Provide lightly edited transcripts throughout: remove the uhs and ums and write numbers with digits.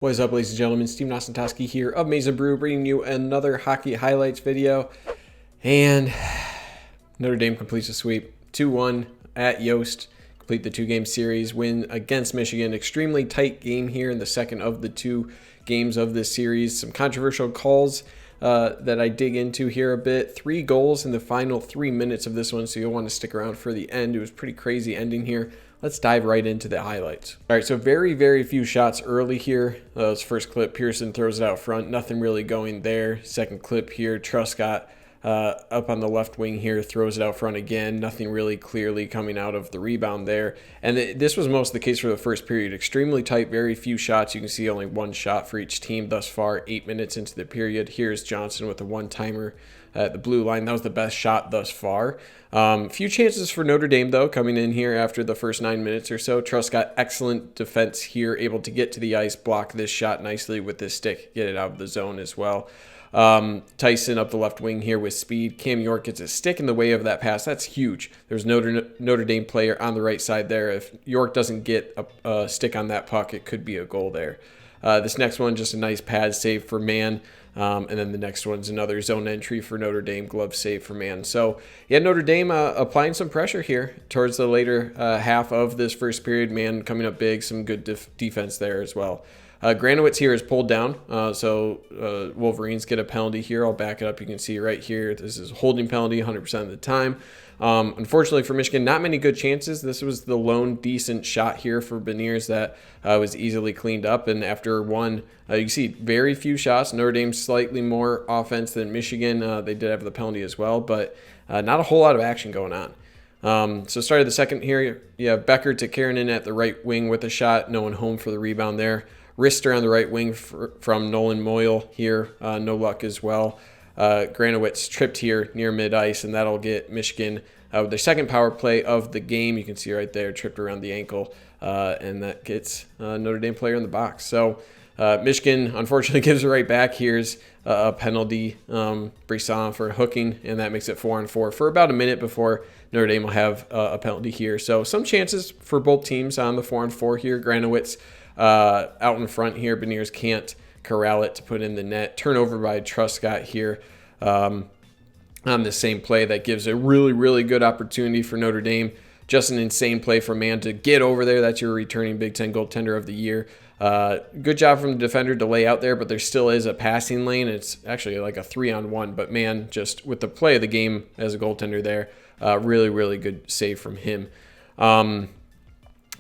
What is up, ladies and gentlemen? Steve Nosentowski here of Mason Brew, bringing you another hockey highlights video. And Notre Dame completes a sweep 2-1 at Yost. Complete the two-game series win against Michigan. Extremely tight game here in the second of the two games of this series. Some controversial calls that I dig into here a bit. 3 goals in the final 3 minutes of this one, so you'll want to stick around for the end. It was a pretty crazy ending here. Let's dive right into the highlights. All right, so very few shots early here. This first clip, Pearson throws it out front. Nothing really going there. Second clip here, Truscott up on the left wing here, throws it out front again. Nothing really clearly coming out of the rebound there. And this was most of the case for the first period. Extremely tight, very few shots. You can see only one shot for each team thus far, 8 minutes into the period. Here's Johnson with a one-timer at the blue line. That was the best shot thus far. Few chances for Notre Dame, though, coming in here after the first 9 minutes or so. Truscott, excellent defense here, able to get to the ice, block this shot nicely with this stick, get it out of the zone as well. Tyson up the left wing here with speed. Cam York gets a stick in the way of that pass. That's huge. There's Notre Dame player on the right side there. If York doesn't get a stick on that puck, it could be a goal there. This next one, just a nice pad save for Mann. And then the next one's another zone entry for Notre Dame, glove save for Mann. So, yeah, Notre Dame applying some pressure here towards the later half of this first period. Mann coming up big, some good defense there as well. Granowitz here is pulled down, so Wolverines get a penalty here. I'll back it up. You can see right here, this is a holding penalty 100% of the time. Unfortunately for Michigan, not many good chances. This was the lone decent shot here for Beniers that was easily cleaned up. And after one, you see very few shots. Notre Dame slightly more offense than Michigan. They did have the penalty as well, but not a whole lot of action going on. So started the second here. You have Becker to Karanen at the right wing with a shot. No one home for the rebound there. Rister on the right wing from Nolan Moyle here. No luck as well. Granowitz tripped here near mid-ice, and that'll get Michigan with their second power play of the game. You can see right there, tripped around the ankle, and that gets Notre Dame player in the box. So Michigan, unfortunately, gives it right back. Here's a penalty, Brisson for hooking, and that makes it 4-on-4 for about a minute before Notre Dame will have a penalty here. So some chances for both teams on the 4-on-4 here. Granowitz out in front here. Beniers can't corral it to put in the net. Turnover by Truscott here on the same play. That gives a really good opportunity for Notre Dame. Just an insane play for Mann to get over there. That's your returning Big Ten goaltender of the year. Good job from the defender to lay out there, but there still is a passing lane. It's actually like a 3-on-1, but Mann, just with the play of the game as a goaltender there, really good save from him.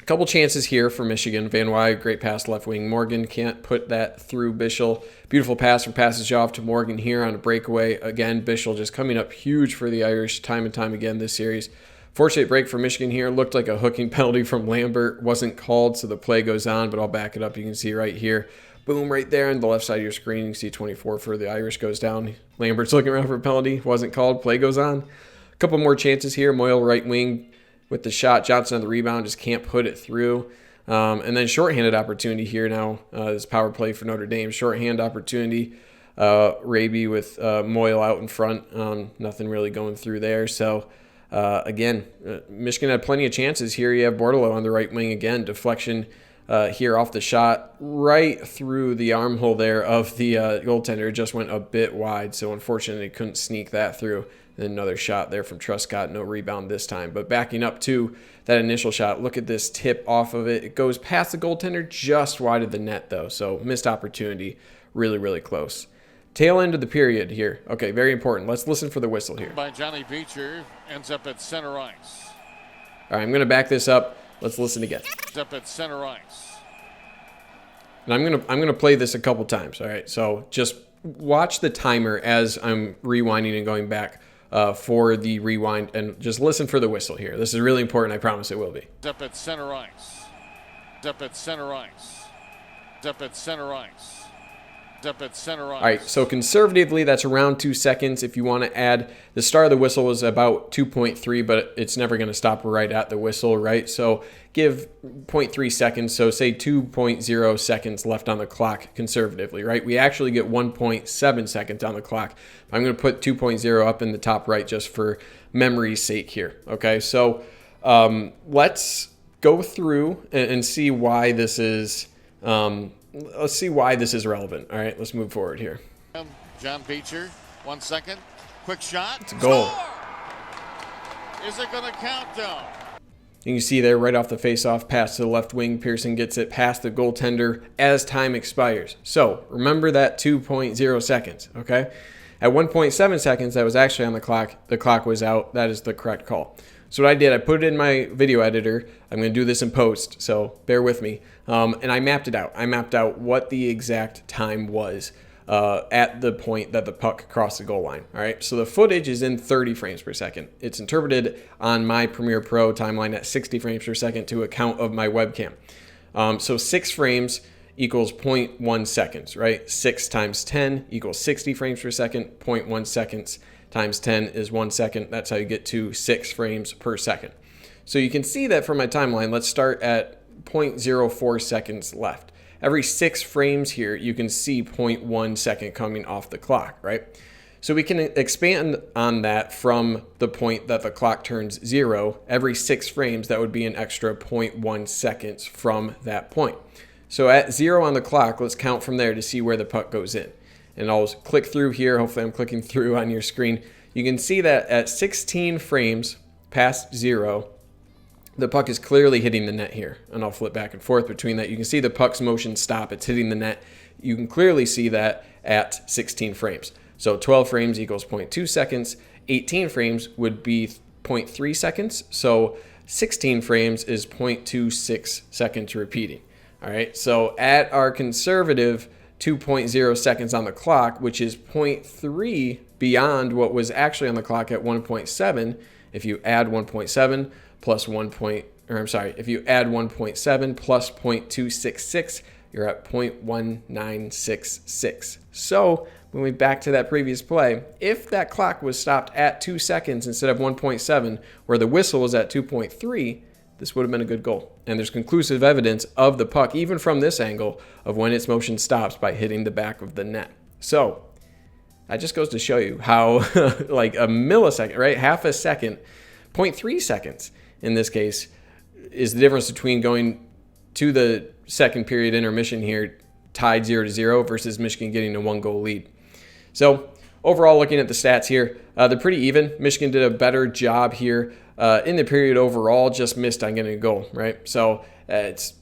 Couple chances here for Michigan. Van Wyk, great pass left wing. Morgan can't put that through Bischel. Beautiful pass from Passage-off to Morgan here on a breakaway. Again, Bischel just coming up huge for the Irish time and time again this series. Fortunate break for Michigan here. Looked like a hooking penalty from Lambert. Wasn't called, so the play goes on, but I'll back it up. You can see right here. Boom, right there on the left side of your screen. You can see 24 for the Irish goes down. Lambert's looking around for a penalty. Wasn't called. Play goes on. A couple more chances here. Moyle right wing with the shot. Johnson on the rebound, just can't put it through. And then shorthanded opportunity here now. This power play for Notre Dame. Shorthand opportunity. Raby with Moyle out in front. Nothing really going through there. So, again, Michigan had plenty of chances here. You have Bordelot on the right wing again. Deflection here off the shot. Right through the armhole there of the goaltender. Just went a bit wide. So, unfortunately, couldn't sneak that through. Then another shot there from Truscott, no rebound this time. But backing up to that initial shot, look at this tip off of it. It goes past the goaltender, just wide of the net, though. So missed opportunity, really close. Tail end of the period here. Okay, very important. Let's listen for the whistle here. By Johnny Beecher, ends up at center ice. All right, I'm going to back this up. Let's listen again. Ends up at center ice. And I'm gonna play this a couple times. All right, so just watch the timer as I'm rewinding and going back. For the rewind, and just listen for the whistle here. This is really important. I promise it will be. Up at center ice. Up at center ice. Up at center ice. Up at center ice. All right, so conservatively, that's around 2 seconds. If you want to add, the start of the whistle was about 2.3, but it's never going to stop right at the whistle, right? So give 0.3 seconds, so say 2.0 seconds left on the clock conservatively, right? We actually get 1.7 seconds on the clock. I'm going to put 2.0 up in the top right just for memory's sake here, okay? So let's go through and see why this is let's see why this is relevant. All right, let's move forward here. John Beecher, 1 second. Quick shot. It's a goal. Score! Is it going to count, though? You can see there right off the face-off pass to the left wing. Pearson gets it past the goaltender as time expires. So remember that 2.0 seconds, okay? At 1.7 seconds, that was actually on the clock. The clock was out. That is the correct call. So what I did, I put it in my video editor. I'm going to do this in post, so bear with me. And I mapped it out. I mapped out what the exact time was at the point that the puck crossed the goal line. All right, so the footage is in 30 frames per second. It's interpreted on my Premiere Pro timeline at 60 frames per second to account of my webcam. So 6 frames equals 0.1 seconds, right? 6 times 10 equals 60 frames per second. 0.1 seconds times 10 is 1 second. That's how you get to 6 frames per second. So you can see that from my timeline. Let's start at 0.04 seconds left. Every 6 frames here, you can see 0.1 second coming off the clock, right? So we can expand on that from the point that the clock turns 0. Every 6 frames, that would be an extra 0.1 seconds from that point. So at 0 on the clock, let's count from there to see where the puck goes in. And I'll click through here. Hopefully I'm clicking through on your screen. You can see that at 16 frames past 0, the puck is clearly hitting the net here. And I'll flip back and forth between that. You can see the puck's motion stop. It's hitting the net. You can clearly see that at 16 frames. So 12 frames equals 0.2 seconds. 18 frames would be 0.3 seconds. So 16 frames is 0.26 seconds repeating. All right, so at our conservative 2.0 seconds on the clock, which is 0.3 beyond what was actually on the clock at 1.7, if you add 1.7 plus if you add 1.7 plus 0.266, you're at 0.1966. So when we back to that previous play, if that clock was stopped at 2 seconds instead of 1.7, where the whistle was at 2.3, this would have been a good goal. And there's conclusive evidence of the puck, even from this angle, of when its motion stops by hitting the back of the net. So that just goes to show you how like a millisecond, right? Half a second, 0.3 seconds in this case, is the difference between going to the second period intermission here tied 0-0 versus Michigan getting a 1-goal lead. So overall, looking at the stats here, they're pretty even. Michigan did a better job here in the period overall, just missed on getting a goal, right? So it's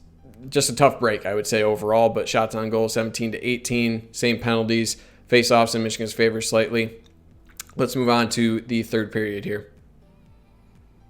just a tough break, I would say, overall, but shots on goal, 17-18, same penalties, face-offs in Michigan's favor slightly. Let's move on to the third period here.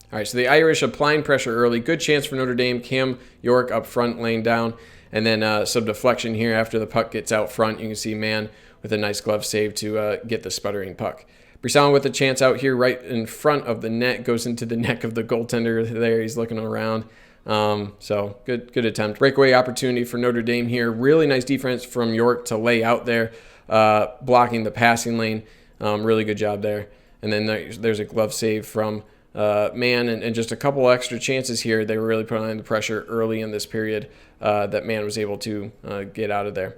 All right, so the Irish applying pressure early. Good chance for Notre Dame. Cam York up front laying down. And then some deflection here after the puck gets out front. You can see Mann with a nice glove save to get the sputtering puck. Brisson with a chance out here right in front of the net. Goes into the neck of the goaltender there. He's looking around. So good attempt. Breakaway opportunity for Notre Dame here. Really nice defense from York to lay out there, blocking the passing lane. Really good job there. And then there's a glove save from Mann, and just a couple extra chances here. They were really putting on the pressure early in this period that Mann was able to get out of there.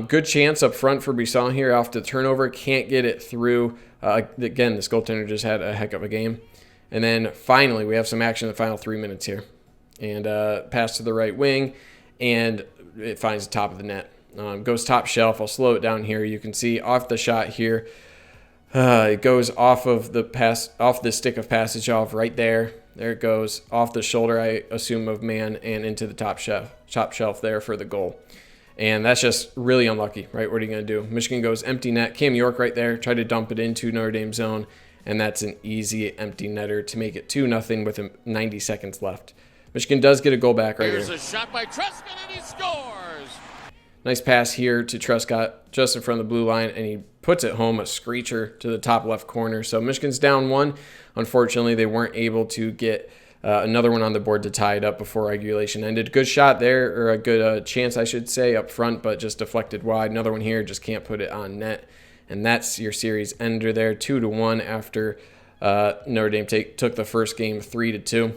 Good chance up front for Brisson here off the turnover. Can't get it through. Again, this goaltender just had a heck of a game. And then finally, we have some action in the final 3 minutes here. And pass to the right wing, and it finds the top of the net. Goes top shelf. I'll slow it down here. You can see off the shot here. It goes off of the stick of passage off right there. There it goes off the shoulder, I assume, of Mann, and into the top shelf there for the goal. And that's just really unlucky, right? What are you going to do? Michigan goes empty net. Cam York right there, tried to dump it into Notre Dame zone, and that's an easy empty netter to make it 2-0 with 90 seconds left. Michigan does get a goal back right here. Here's a shot by Truscott, and he scores! Nice pass here to Truscott just in front of the blue line, and he puts it home, a screecher to the top left corner. So Michigan's down 1. Unfortunately, they weren't able to get another one on the board to tie it up before regulation ended. Good shot there, or a good chance, I should say, up front, but just deflected wide. Another one here, just can't put it on net. And that's your series ender there, 2-1 after Notre Dame took the first game 3-2.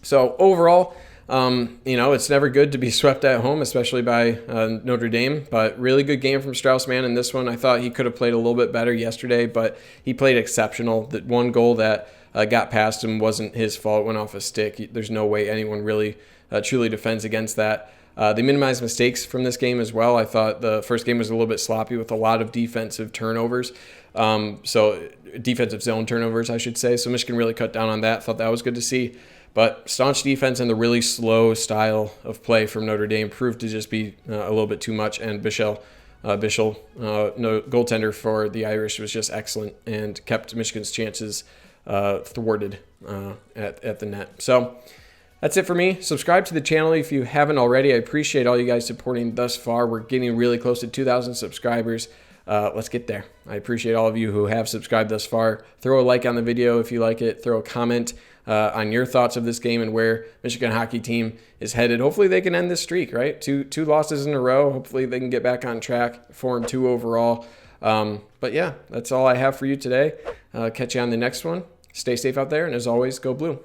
So overall, it's never good to be swept at home, especially by Notre Dame, but really good game from Strauss-Mann in this one. I thought he could have played a little bit better yesterday, but he played exceptional. That one goal that got past him wasn't his fault. It went off a stick. There's no way anyone really truly defends against that. They minimized mistakes from this game as well. I thought the first game was a little bit sloppy with a lot of defensive turnovers. So defensive zone turnovers, I should say. So Michigan really cut down on that. Thought that was good to see. But staunch defense and the really slow style of play from Notre Dame proved to just be a little bit too much. And Bishel, no goaltender for the Irish, was just excellent and kept Michigan's chances thwarted at the net. So that's it for me. Subscribe to the channel if you haven't already. I appreciate all you guys supporting thus far. We're getting really close to 2,000 subscribers. Let's get there. I appreciate all of you who have subscribed thus far. Throw a like on the video if you like it. Throw a comment on your thoughts of this game and where Michigan hockey team is headed. Hopefully they can end this streak, right? Two losses in a row. Hopefully they can get back on track. 4-2 overall. But yeah, that's all I have for you today. Catch you on the next one. Stay safe out there, and as always, go blue.